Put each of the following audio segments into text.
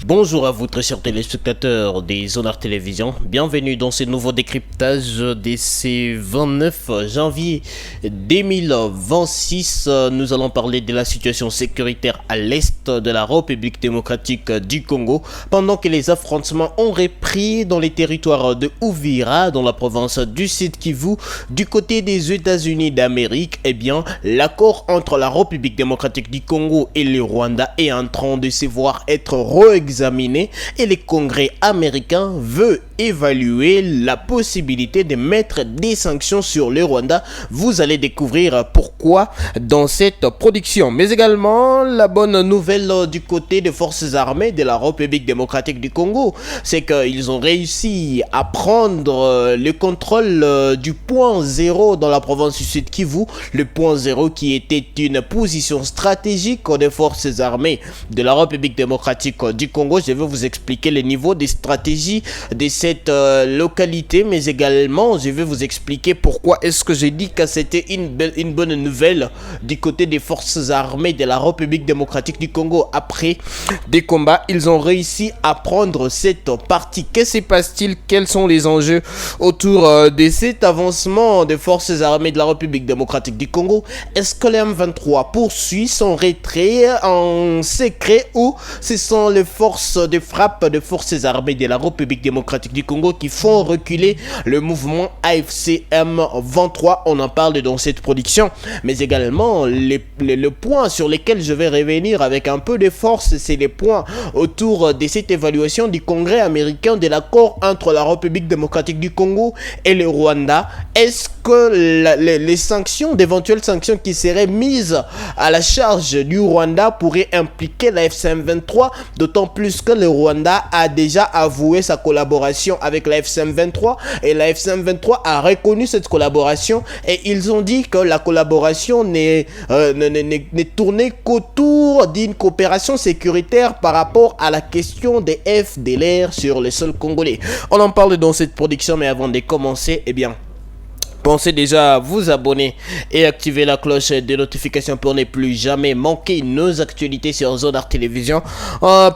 Bonjour à vous très chers téléspectateurs des Zonards Télévision, bienvenue dans ce nouveau décryptage de ce 29 janvier 2026. Nous allons parler de la situation sécuritaire à l'est de la République démocratique du Congo pendant que les affrontements ont repris dans les territoires de Uvira dans la province du Sud Kivu du côté des États-Unis d'Amérique. L'accord entre la République démocratique du Congo et le Rwanda est en train de se voir être réexaminé et le Congrès américain veut évaluer la possibilité de mettre des sanctions sur le Rwanda. Vous allez découvrir pourquoi dans cette production. Mais également, la bonne nouvelle du côté des forces armées de la République démocratique du Congo, c'est qu'ils ont réussi à prendre le contrôle du point zéro dans la province du Sud Kivu. Le point zéro qui était une position stratégique des forces armées de la République démocratique du Congo. Je vais vous expliquer le niveau des stratégies de cette localité, mais également je vais vous expliquer pourquoi est-ce que j'ai dit que c'était une bonne nouvelle du côté des forces armées de la République démocratique du Congo. Après des combats, ils ont réussi à prendre cette partie. Que se passe-t-il? Quels sont les enjeux autour de cet avancement des forces armées de la République démocratique du Congo? Est-ce que les M23 poursuit son retrait en secret ou ce sont les forces de frappe des forces armées de la République démocratique du Congo qui font reculer le mouvement AFC M23? On en parle dans cette production, mais également le point sur lesquels je vais revenir avec un peu de force, c'est les points autour de cette évaluation du Congrès américain de l'accord entre la République démocratique du Congo et le Rwanda. Est-ce que les sanctions, d'éventuelles sanctions qui seraient mises à la charge du Rwanda pourraient impliquer la FCM23, d'autant plus que le Rwanda a déjà avoué sa collaboration avec la FCM23 et la FCM23 a reconnu cette collaboration et ils ont dit que la collaboration n'est tournée qu'autour d'une coopération sécuritaire par rapport à la question des FDLR sur le sol congolais. On en parle dans cette production, mais avant de commencer, pensez déjà à vous abonner et activer la cloche de notification pour ne plus jamais manquer nos actualités sur Zonards Télévision.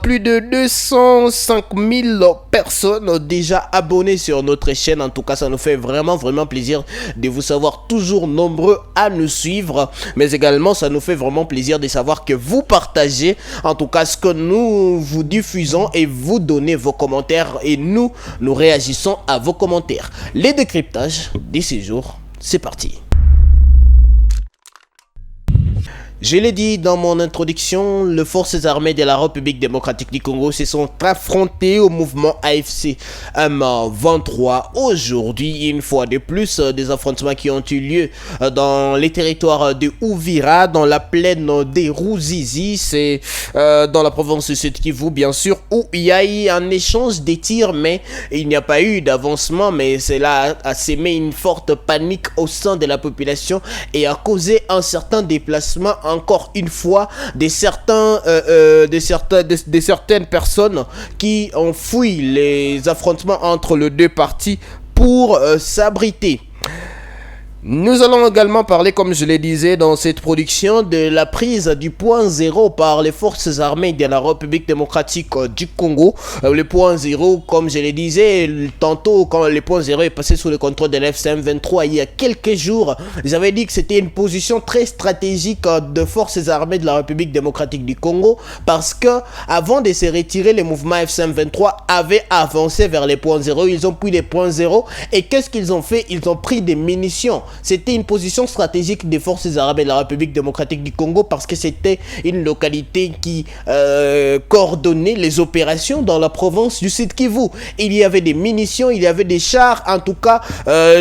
Plus de 205 000 personnes déjà abonnées sur notre chaîne. En tout cas, ça nous fait vraiment plaisir de vous savoir toujours nombreux à nous suivre. Mais également, ça nous fait vraiment plaisir de savoir que vous partagez en tout cas ce que nous vous diffusons et vous donnez vos commentaires et nous réagissons à vos commentaires. Les décryptages de ces jours, c'est parti. Je l'ai dit dans mon introduction, les forces armées de la République démocratique du Congo se sont affrontées au mouvement AFC M23. Aujourd'hui, une fois de plus, des affrontements qui ont eu lieu dans les territoires de Uvira, dans la plaine des Ruzizi, c'est dans la province de Sud Kivu, bien sûr, où il y a eu un échange de tirs, mais il n'y a pas eu d'avancement, mais cela a semé une forte panique au sein de la population et a causé un certain déplacement encore une fois de certaines personnes qui ont fui les affrontements entre les deux parties pour s'abriter. Nous allons également parler, comme je le disais dans cette production, de la prise du point zéro par les forces armées de la République démocratique du Congo. Le point zéro, comme je le disais tantôt, quand le point zéro est passé sous le contrôle de l'FCM23 il y a quelques jours, j'avais dit que c'était une position très stratégique de forces armées de la République démocratique du Congo, parce que avant de se retirer, le mouvement FCM23 avait avancé vers les points zéro. Ils ont pris les points zéro et qu'est-ce qu'ils ont fait? Ils ont pris des munitions. C'était une position stratégique des forces armées de la République démocratique du Congo parce que c'était une localité qui coordonnait les opérations dans la province du Sud Kivu. Il y avait des munitions, il y avait des chars, en tout cas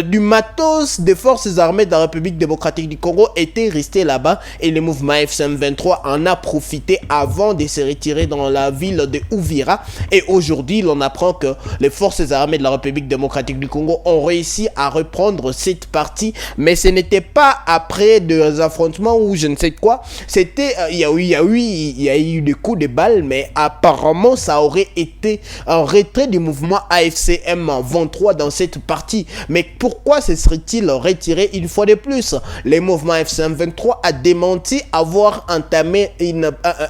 du matos des forces armées de la République démocratique du Congo était resté là-bas et le mouvement FCM23 en a profité avant de se retirer dans la ville de Uvira. Et aujourd'hui, l'on apprend que les forces armées de la République démocratique du Congo ont réussi à reprendre cette partie mais ce n'était pas après des affrontements ou je ne sais quoi. C'était, il y a eu des coups de balle, mais apparemment ça aurait été un retrait du mouvement AFC M23 dans cette partie. Mais pourquoi se serait-il retiré une fois de plus? Le mouvement AFC M23 a démenti avoir entamé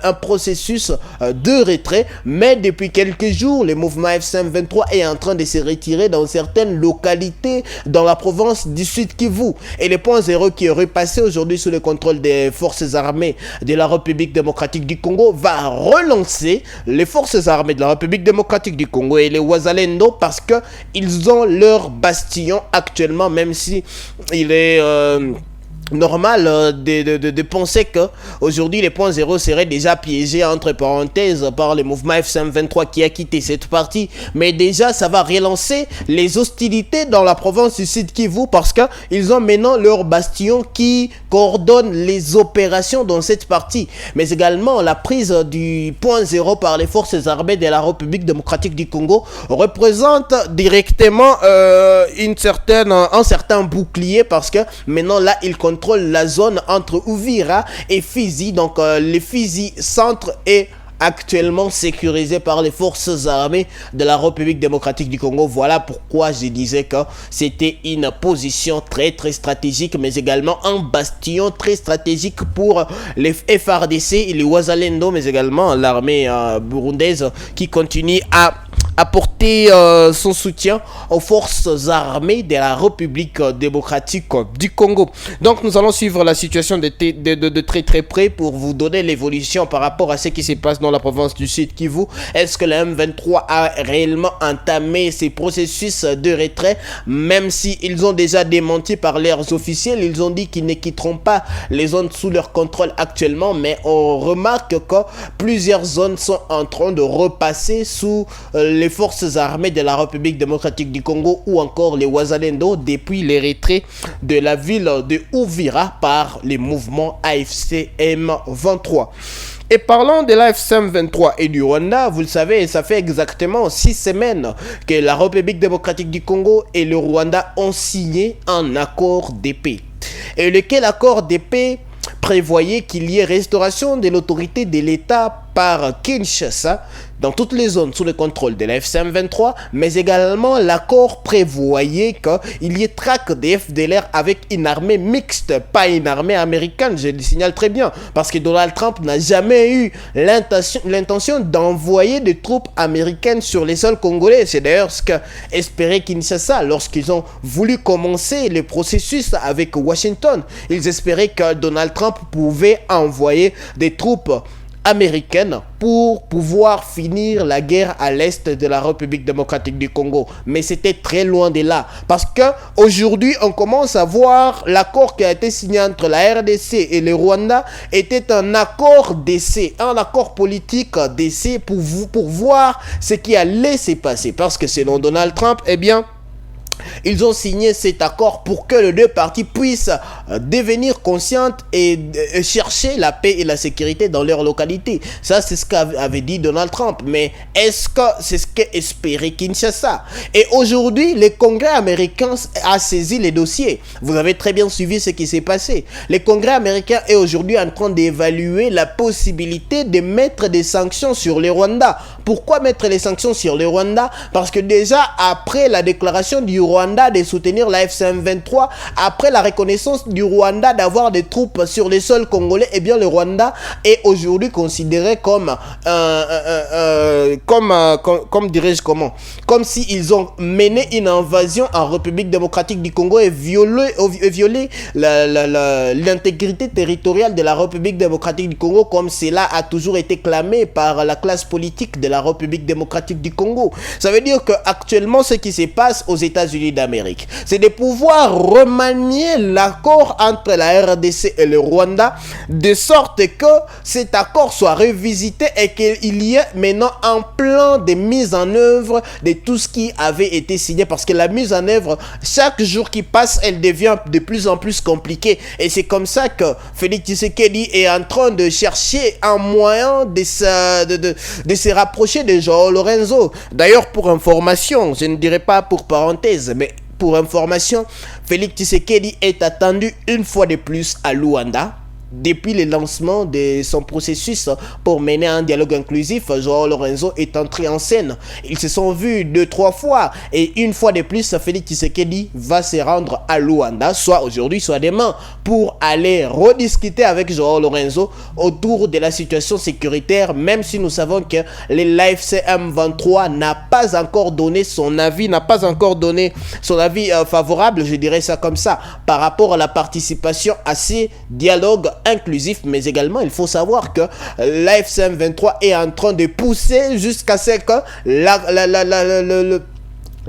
un processus de retrait, mais depuis quelques jours, le mouvement AFC M23 est en train de se retirer dans certaines localités dans la province du Sud Kivu. Et le point zéro qui est repassé aujourd'hui sous le contrôle des forces armées de la République démocratique du Congo va relancer les forces armées de la République démocratique du Congo et les Wazalendo parce que ils ont leur bastion actuellement, même si il est normal de penser que aujourd'hui les points zéro seraient déjà piégés entre parenthèses par le mouvement FCM23 qui a quitté cette partie, mais déjà ça va relancer les hostilités dans la province du Sud Kivu parce que ils ont maintenant leur bastion qui coordonne les opérations dans cette partie, mais également la prise du point zéro par les forces armées de la République démocratique du Congo représente directement un certain bouclier parce que maintenant là ils contrôle la zone entre Uvira et Fizi. Donc le Fizi centre est actuellement sécurisé par les forces armées de la République démocratique du Congo. Voilà pourquoi je disais que c'était une position très stratégique, mais également un bastion très stratégique pour les FRDC et les Wazalendo, mais également l'armée burundaise qui continue à apporter son soutien aux forces armées de la République démocratique du Congo. Donc nous allons suivre la situation de très près pour vous donner l'évolution par rapport à ce qui se passe dans la province du Sud Kivu. Est-ce que la M23 a réellement entamé ces processus de retrait, même si ils ont déjà démenti par leurs officiels? Ils ont dit qu'ils ne quitteront pas les zones sous leur contrôle actuellement, mais on remarque que plusieurs zones sont en train de repasser sous les forces armées de la République démocratique du Congo ou encore les Wazalendo depuis les retraits de la ville de Uvira par les mouvements AFC M23. Et parlons de l'AFC M23 et du Rwanda, vous le savez, ça fait exactement 6 semaines que la République démocratique du Congo et le Rwanda ont signé un accord de paix. Et lequel accord de paix prévoyait qu'il y ait restauration de l'autorité de l'État par Kinshasa dans toutes les zones sous le contrôle de la FCM23, mais également l'accord prévoyait qu'il y ait traque des FDLR avec une armée mixte, pas une armée américaine, je le signale très bien, parce que Donald Trump n'a jamais eu l'intention d'envoyer des troupes américaines sur les sols congolais. C'est d'ailleurs ce qu'espérait Kinshasa lorsqu'ils ont voulu commencer le processus avec Washington. Ils espéraient que Donald Trump pouvait envoyer des troupes américaine pour pouvoir finir la guerre à l'est de la République démocratique du Congo. Mais c'était très loin de là. Parce que aujourd'hui, on commence à voir l'accord qui a été signé entre la RDC et le Rwanda était un accord d'essai, un accord politique d'essai pour voir ce qui allait se passer. Parce que selon Donald Trump, eh bien, ils ont signé cet accord pour que les deux parties puissent devenir conscientes et chercher la paix et la sécurité dans leur localité. Ça, c'est ce qu'avait dit Donald Trump. Mais est-ce que c'est ce qu'espérait Kinshasa? Et aujourd'hui, le Congrès américain a saisi les dossiers. Vous avez très bien suivi ce qui s'est passé. Le Congrès américain est aujourd'hui en train d'évaluer la possibilité de mettre des sanctions sur le Rwanda. Pourquoi mettre les sanctions sur le Rwanda? Parce que déjà, après la déclaration du Rwanda de soutenir la FCM23, après la reconnaissance du Rwanda d'avoir des troupes sur les sols congolais, eh bien le Rwanda est aujourd'hui considéré comme comme si ils ont mené une invasion en République démocratique du Congo et violé l'intégrité territoriale de la République démocratique du Congo, comme cela a toujours été clamé par la classe politique de la République démocratique du Congo. Ça veut dire que actuellement ce qui se passe aux États-Unis d'Amérique, c'est de pouvoir remanier l'accord entre la RDC et le Rwanda de sorte que cet accord soit revisité et qu'il y ait maintenant un plan de mise en œuvre de tout ce qui avait été signé, parce que la mise en œuvre, chaque jour qui passe, elle devient de plus en plus compliquée, et c'est comme ça que Félix Tshisekedi est en train de chercher un moyen de se rapprocher de João Lorenzo. D'ailleurs, pour information, je ne dirais pas pour parenthèse, mais pour information, Félix Tshisekedi est attendu une fois de plus à Luanda. Depuis le lancement de son processus pour mener un dialogue inclusif, Joao Lorenzo est entré en scène. Ils se sont vus 2-3 fois et une fois de plus, Félix Tshisekedi va se rendre à Luanda, soit aujourd'hui, soit demain, pour aller rediscuter avec Joao Lorenzo autour de la situation sécuritaire, même si nous savons que l'AFC M23 n'a pas encore donné son avis, favorable, je dirais ça comme ça, par rapport à la participation à ces dialogues inclusif, mais également il faut savoir que l'AFC M23 est en train de pousser jusqu'à ce que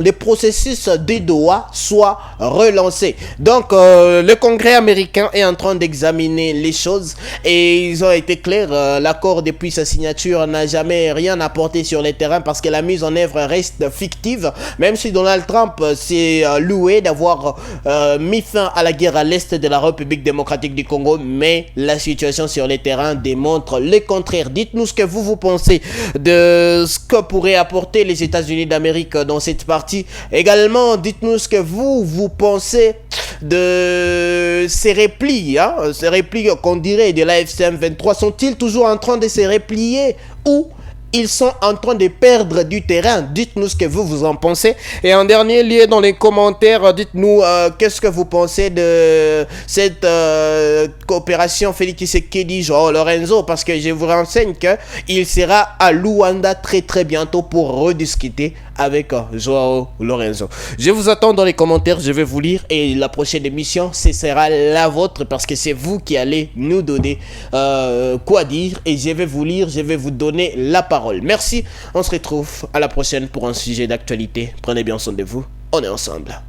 le processus de Doha soit relancé. Donc, le Congrès américain est en train d'examiner les choses et ils ont été clairs. L'accord depuis sa signature n'a jamais rien apporté sur le terrain parce que la mise en œuvre reste fictive. Même si Donald Trump s'est loué d'avoir mis fin à la guerre à l'est de la République démocratique du Congo, mais la situation sur le terrain démontre le contraire. Dites-nous ce que vous pensez de ce que pourraient apporter les États-Unis d'Amérique dans cette partie. Également, dites-nous ce que vous pensez de ces replis, ces replis qu'on dirait de l'AFC M23. Sont-ils toujours en train de se replier ou ils sont en train de perdre du terrain? Dites-nous ce que vous en pensez. Et en dernier lieu, dans les commentaires, dites-nous qu'est-ce que vous pensez de cette coopération Félix Tshisekedi, Joao Lorenzo, parce que je vous renseigne qu'il sera à Luanda très bientôt pour rediscuter avec Joao Lorenzo. Je vous attends dans les commentaires, je vais vous lire et la prochaine émission, ce sera la vôtre parce que c'est vous qui allez nous donner quoi dire et je vais vous lire, je vais vous donner la parole. Merci, on se retrouve à la prochaine pour un sujet d'actualité. Prenez bien soin de vous, on est ensemble.